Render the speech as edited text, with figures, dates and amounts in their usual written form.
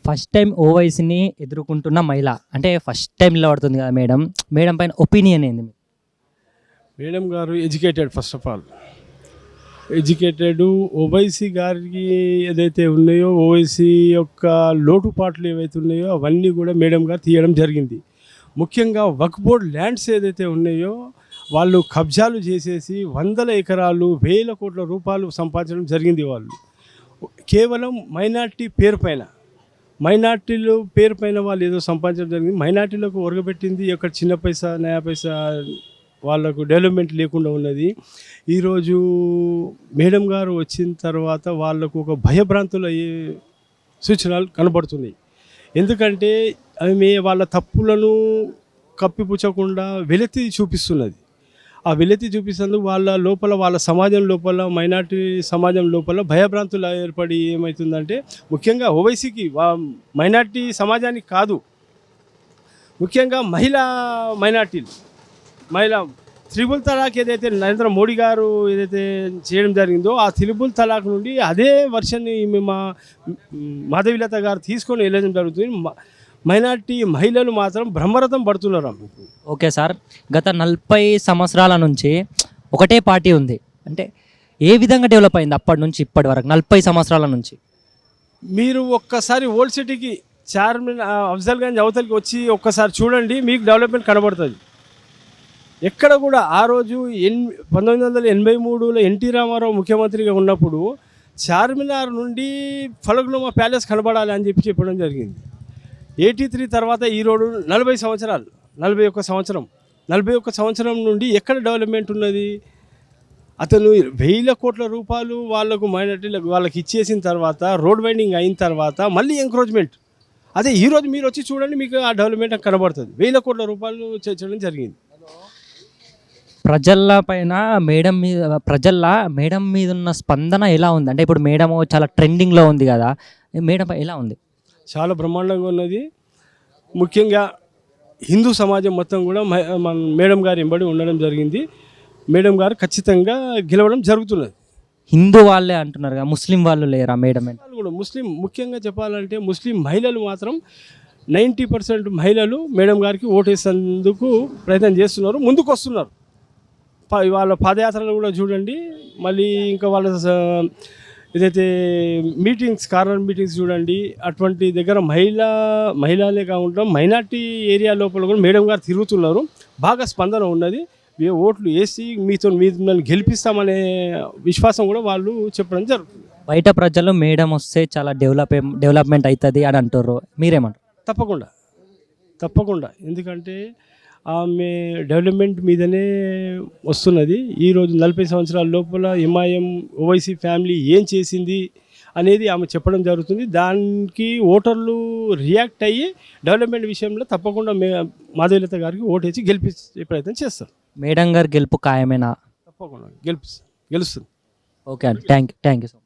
First time ఓవైసీని ఎదుర్కొంటున్న మహిళ అంటే ఫస్ట్ టైం నిలబడుతుంది కదా మేడం. మేడం పైన ఒపీనియన్ ఏంది? మేడం గారు educated, first of all educated. Owaisi గారికి ఏదైతే ఉన్నాయో, ఓవైసీ యొక్క లోటుపాట్లు ఏవైతే ఉన్నాయో అవన్నీ కూడా మేడం గారు తీయడం జరిగింది. ముఖ్యంగా వక్ఫ్ బోర్డ్ ల్యాండ్స్ ఏదైతే ఉన్నాయో వాళ్ళు కబ్జాలు చేసేసి వందల ఎకరాలు, వేల కోట్ల రూపాయలు సంపాదించడం జరిగింది. వాళ్ళు కేవలం మైనార్టీ పేరు పైన, మైనార్టీలు పేరు పైన వాళ్ళు ఏదో సంపాదించడం జరిగింది. మైనార్టీలకు ఒరగబెట్టింది ఒక చిన్న పైసా, నయా పైసా వాళ్ళకు డెవలప్మెంట్ లేకుండా ఉన్నది. ఈరోజు మేడం గారు వచ్చిన తర్వాత వాళ్ళకు ఒక భయభ్రాంతుల సూచనలు కనబడుతున్నాయి. ఎందుకంటే ఆమె వాళ్ళ తప్పులను కప్పిపుచ్చకుండా వెలితి చూపిస్తున్నది. ఆ వెలితి చూపిస్తేందుకు వాళ్ళ లోపల, వాళ్ళ సమాజం లోపల, మైనార్టీ సమాజం లోపల భయభ్రాంతులు ఏర్పడి ఏమవుతుందంటే, ముఖ్యంగా ఓవైసీకి, మైనార్టీ సమాజానికి కాదు, ముఖ్యంగా మైనార్టీలు, త్రిబుల్ తలాక్ ఏదైతే నరేంద్ర మోడీ గారు ఏదైతే చేయడం జరిగిందో, ఆ త్రిబుల్ తలాక్ నుండి అదే వర్షన్ని మాధవీలత గారు తీసుకొని వెళ్ళడం జరుగుతుంది. మైనార్టీ మహిళలు మాత్రం బ్రహ్మరథం పడుతున్నారు. ఓకే సార్, గత 40 సంవత్సరాల నుంచి ఒకటే పార్టీ ఉంది అంటే ఏ విధంగా డెవలప్ అయింది అప్పటి నుంచి ఇప్పటి వరకు 40 సంవత్సరాల నుంచి? మీరు ఒక్కసారి ఓల్డ్ సిటీకి చార్మిన్ అఫ్జల్గంజ్ అవతలికి వచ్చి ఒక్కసారి చూడండి, మీకు డెవలప్మెంట్ కనబడుతుంది. ఎక్కడ కూడా ఆ రోజు 1983లో ఎన్టీ రామారావు ముఖ్యమంత్రిగా ఉన్నప్పుడు చార్మినార్ నుండి ఫలక్నుమా ప్యాలెస్ కనబడాలి అని చెప్పడం జరిగింది. 83 తర్వాత ఈ రోడ్డు 41 సంవత్సరం నుండి ఎక్కడ డెవలప్మెంట్ ఉన్నది? అతను వేల కోట్ల రూపాయలు వాళ్ళకు మైనార్టీలకు వాళ్ళకి ఇచ్చేసిన తర్వాత, రోడ్ వైండింగ్ అయిన తర్వాత మళ్ళీ ఎంక్రోచ్మెంట్. అదే ఈరోజు మీరు వచ్చి చూడండి, మీకు ఆ డెవలప్మెంట్ కనబడుతుంది. వేల కోట్ల రూపాయలు చేయడం జరిగింది. ప్రజల మేడం మీద ఉన్న స్పందన ఎలా ఉంది? అంటే ఇప్పుడు మేడం చాలా ట్రెండింగ్లో ఉంది కదా, మేడం ఎలా ఉంది? చాలా బ్రహ్మాండంగా ఉన్నది. ముఖ్యంగా హిందూ సమాజం మొత్తం కూడా మన మేడం గారు ఎంబడి ఉండడం జరిగింది. మేడం గారు ఖచ్చితంగా గెలవడం జరుగుతున్నది. హిందూ వాళ్ళే అంటున్నారు కదా, ముస్లిం వాళ్ళు లేరా మేడం? కూడా ముస్లిం, ముఖ్యంగా చెప్పాలంటే ముస్లిం మహిళలు మాత్రం 90% మహిళలు మేడం గారికి ఓటేసేందుకు ప్రయత్నం చేస్తున్నారు, ముందుకు వస్తున్నారు. వాళ్ళ పాదయాత్రలు కూడా చూడండి. మళ్ళీ ఇంకా వాళ్ళ ఏదైతే కార్నర్ మీటింగ్స్ చూడండి. అటువంటి దగ్గర మహిళలే కాకుండా మైనార్టీ ఏరియా లోపల కూడా మేడం గారు తిరుగుతున్నారు. బాగా స్పందన ఉన్నది. ఓట్లు వేసి మిమ్మల్ని గెలిపిస్తామనే విశ్వాసం కూడా వాళ్ళు చెప్పడం జరుగుతుంది. బయట ప్రజలు మేడం వస్తే చాలా డెవలప్మెంట్ అవుతుంది అని అంటారు, మీరేమంటారు? తప్పకుండా. ఎందుకంటే ఆమె డెవలప్మెంట్ మీదనే వస్తున్నది. ఈరోజు 40 సంవత్సరాల లోపల ఎంఐఎం, ఓవైసీ ఫ్యామిలీ ఏం చేసింది అనేది ఆమె చెప్పడం జరుగుతుంది. దానికి ఓటర్లు రియాక్ట్ అయ్యి డెవలప్మెంట్ విషయంలో తప్పకుండా మాధవీలత గారికి ఓటేసి గెలిపించే ప్రయత్నం చేస్తారు. మేడం గారు గెలుపు ఖాయమేనా? తప్పకుండా గెలుస్తుంది. ఓకే అండి, థ్యాంక్ యూ సో మచ్.